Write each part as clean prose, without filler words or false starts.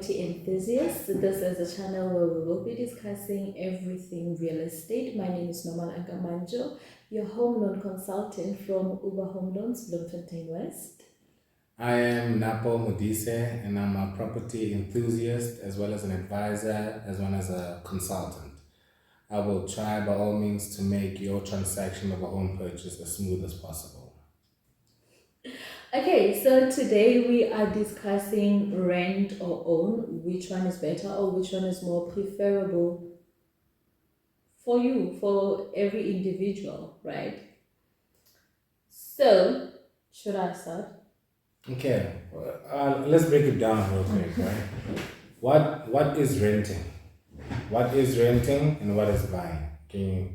property enthusiasts. This is a channel where we will be discussing everything real estate. My name is Norman Angamanjo, your home loan consultant from Uber Home Loans, Bloemfontein West. I am Napo Modise, and I'm a property enthusiast as well as an advisor as well as a consultant. I will try by all means to make your transaction of a home purchase as smooth as possible. Okay, so today we are discussing rent or own, which one is better or which one is more preferable for you, for every individual, right? So, should I start? Okay, let's break it down real quick, right? What is renting? What is renting and what is buying? Can you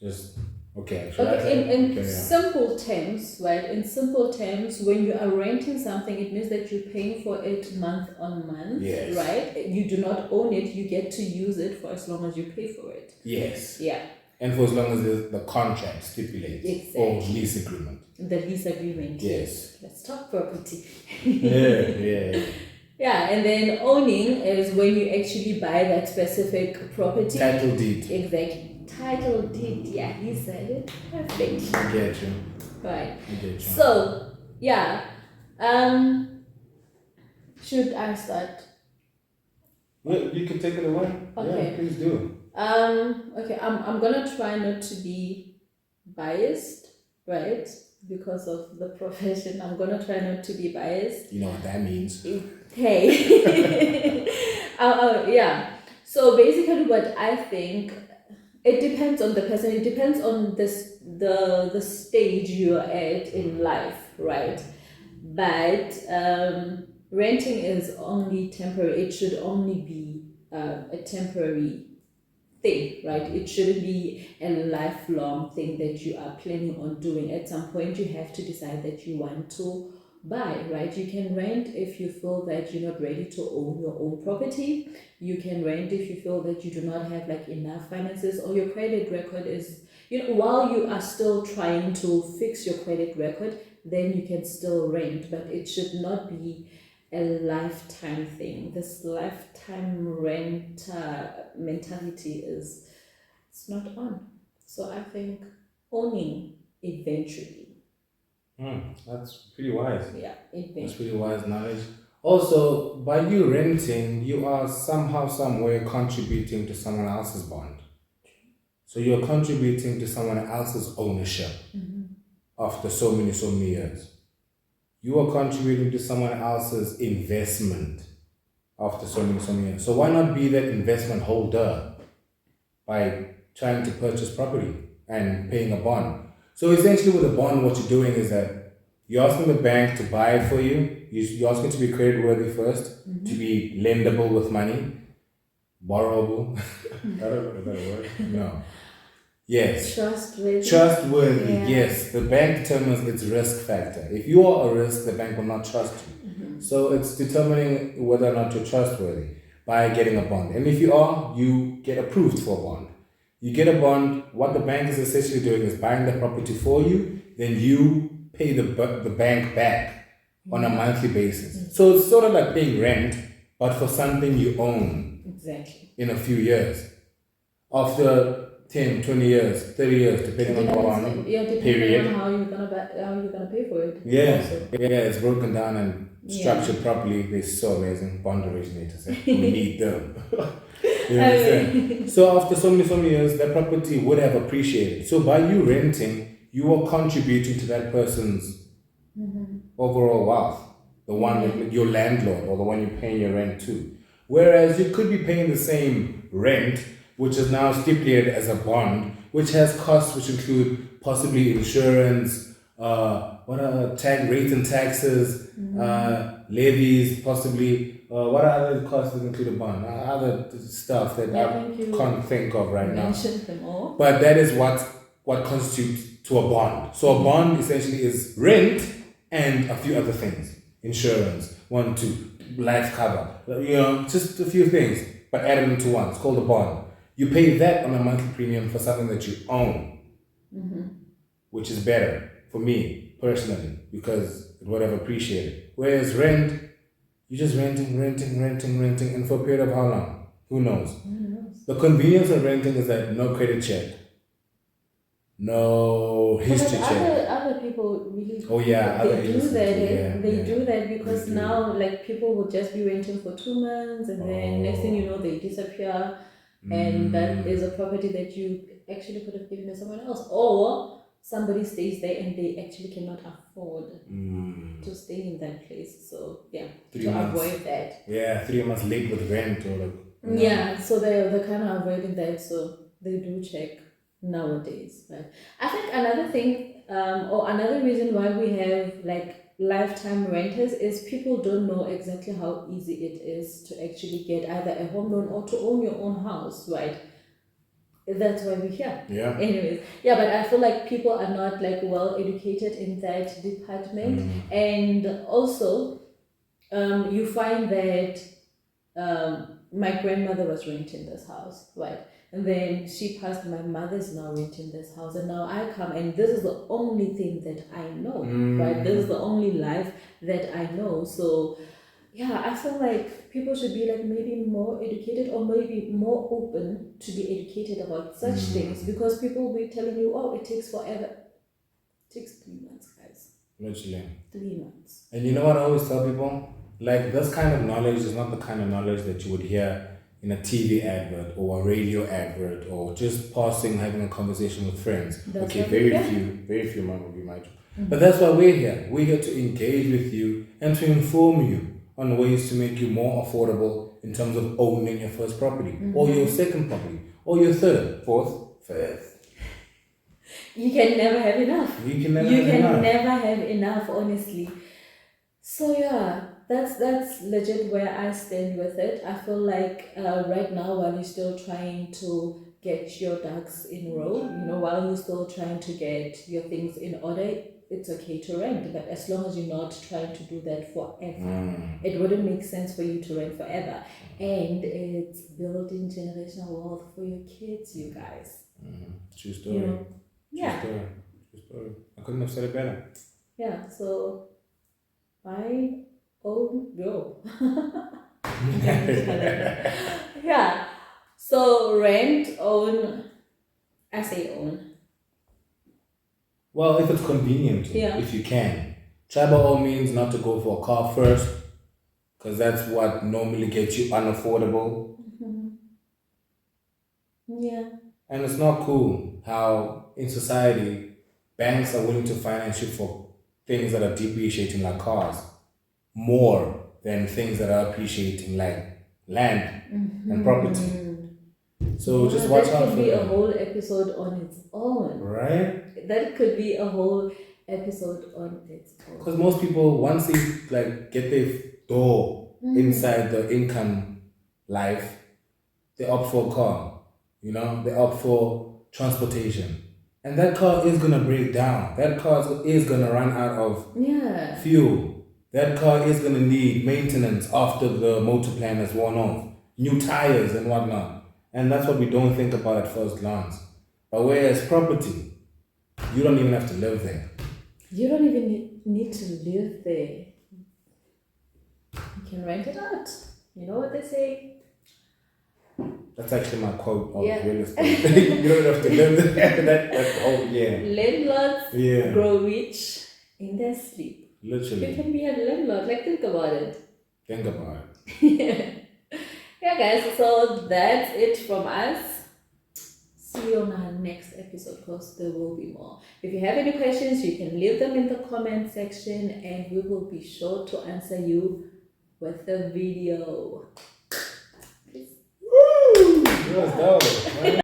just in simple terms, right? In simple terms, when you are renting something, it means that you're paying for it month on month, yes, right? You do not own it; you get to use it for as long as you pay for it. Yes. Yeah. And for as long as the contract stipulates, exactly, or lease agreement. The lease agreement. Yes. Let's talk property. Yeah. Yeah, and then owning is when you actually buy that specific property. Title deed. Exactly. Title deed. Yeah, he said it. Perfect. I get you. Right. I get you. So, yeah. Should I start? Well, you can take it away. Okay. Yeah, please do. Okay, I'm gonna try not to be biased, right? Because of the profession, I'm gonna try not to be biased. You know what that means. Hey. Yeah. So basically, what I think, it depends on the person. It depends on the stage you're at in life, right? But renting is only temporary. It should only be a temporary thing, right? It shouldn't be a lifelong thing that you are planning on doing. At some point, you have to decide that you want to buy, right? You can rent if you feel that you're not ready to own your own property. You can rent if you feel that you do not have like enough finances, or your credit record is, while you are still trying to fix your credit record, then you can still rent, but it should not be a lifetime thing. This lifetime rent mentality it's not on. So I think owning eventually. That's pretty wise. Yeah, eventually. That's pretty wise knowledge. Also, by you renting, you are somehow, somewhere contributing to someone else's bond. So you're contributing to someone else's ownership after so many years. You are contributing to someone else's investment after so many years. So why not be that investment holder by trying to purchase property and paying a bond? So essentially with a bond, what you're doing is that you're asking the bank to buy it for you. You're asking to be creditworthy first, to be lendable with money, borrowable. I don't know if that's a word. No. Yes. Trustworthy, yeah. Yes. The bank determines its risk factor. If you are a risk, the bank will not trust you. So it's determining whether or not you're trustworthy by getting a bond. And if you are, you get approved for a bond. You get a bond, what the bank is essentially doing is buying the property for you, then you pay the bank back on a monthly basis. So it's sort of like paying rent, but for something you own. Exactly. In a few years. After 10, 20 years, 30 years, depending on the bond period. On how you're gonna pay for it. Yeah, also. Yeah, it's broken down and structured properly. They're so amazing. Bond originators, we need them. You know what I'm saying? So after so many years, that property would have appreciated. So by you renting, you are contributing to that person's overall wealth. The one that your landlord or the one you're paying your rent to. Whereas you could be paying the same rent, which is now stipulated as a bond, which has costs which include possibly insurance, rate and taxes, levies, possibly. What are other costs that include a bond? Other stuff that I can't think of right now. Mentioned them all. But that is what constitutes to a bond. So a bond essentially is rent and a few other things. Insurance, 1, 2, life cover. Just a few things, but add them into one. It's called a bond. You pay that on a monthly premium for something that you own, which is better for me personally because it would have appreciated. Whereas rent, You're just renting, and for a period of how long? Who knows? Who knows? The convenience of renting is that no credit check, no history But check. other people really Oh yeah, other they do agencies, that. yeah, They yeah. do that because They do. now like people will just be renting for 2 months and then next thing you know they disappear and that is a property that you actually could have given to someone else, or somebody stays there and they actually cannot afford to stay in that place. So yeah, 3 to months. avoid that. Yeah, 3 months late with rent or like. Yeah, so they're kind of avoiding that, so they do check nowadays. But I think another thing, or another reason why we have like lifetime renters is people don't know exactly how easy it is to actually get either a home loan or to own your own house, right? That's why we're here. Yeah. Anyways, yeah, but I feel like people are not like well educated in that department, and also, you find that my grandmother was renting this house, right? And then she passed, my mother's now renting this house, and now I come, and this is the only thing that I know, right? This is the only life that I know. So, yeah, I feel like people should be like maybe more educated or maybe more open to be educated about such things, because people will be telling you, oh, it takes forever. It takes 3 months, guys. Literally. 3 months. And you know what I always tell people? Like, this kind of knowledge is not the kind of knowledge that you would hear in a TV advert or a radio advert or just passing, having a conversation with friends. That's Okay, what very few might be my job. But that's why we're here. We're here to engage with you and to inform you on ways to make you more affordable in terms of owning your first property or your second property or your third, fourth, fifth. You can never have enough. You can never You have can enough. never have enough, honestly. So yeah, that's legit where I stand with it. I feel like right now, while you're still trying to get your ducks in row, while you're still trying to get your things in order, it's okay to rent. But as long as you're not trying to do that forever, it wouldn't make sense for you to rent forever. And it's building generational wealth for your kids, you guys. True story. You know? Yeah. True story. I couldn't have said it better. Yeah, so buy, own, go. Yeah. So rent, own, I say own. Well, if it's convenient, Yeah. if you can. Try by all means not to go for a car first, because that's what normally gets you unaffordable. Yeah. And it's not cool how in society banks are willing to finance you for things that are depreciating like cars more than things that are appreciating like land and property. So just watch that out could for be a that. whole episode on its own. Right? That could be a whole episode on its own. Because most people, once they like get their door inside the income life, they opt for a car. They opt for transportation. And that car is gonna break down. That car is gonna run out of fuel. That car is gonna need maintenance after the motor plan has worn off, new tires and whatnot. And that's what we don't think about at first glance. But whereas property, you don't even have to live there. You don't even need to live there. You can rent it out. You know what they say? That's actually my quote of Yeah. real estate. You don't have to live there. Landlords grow rich in their sleep. You Literally. can be a landlord. Like, think about it. Think about it. Yeah, guys. So that's it from us. See you on our next episode, because there will be more. If you have any questions, you can leave them in the comment section, and we will be sure to answer you with a video. Woo! That was dope.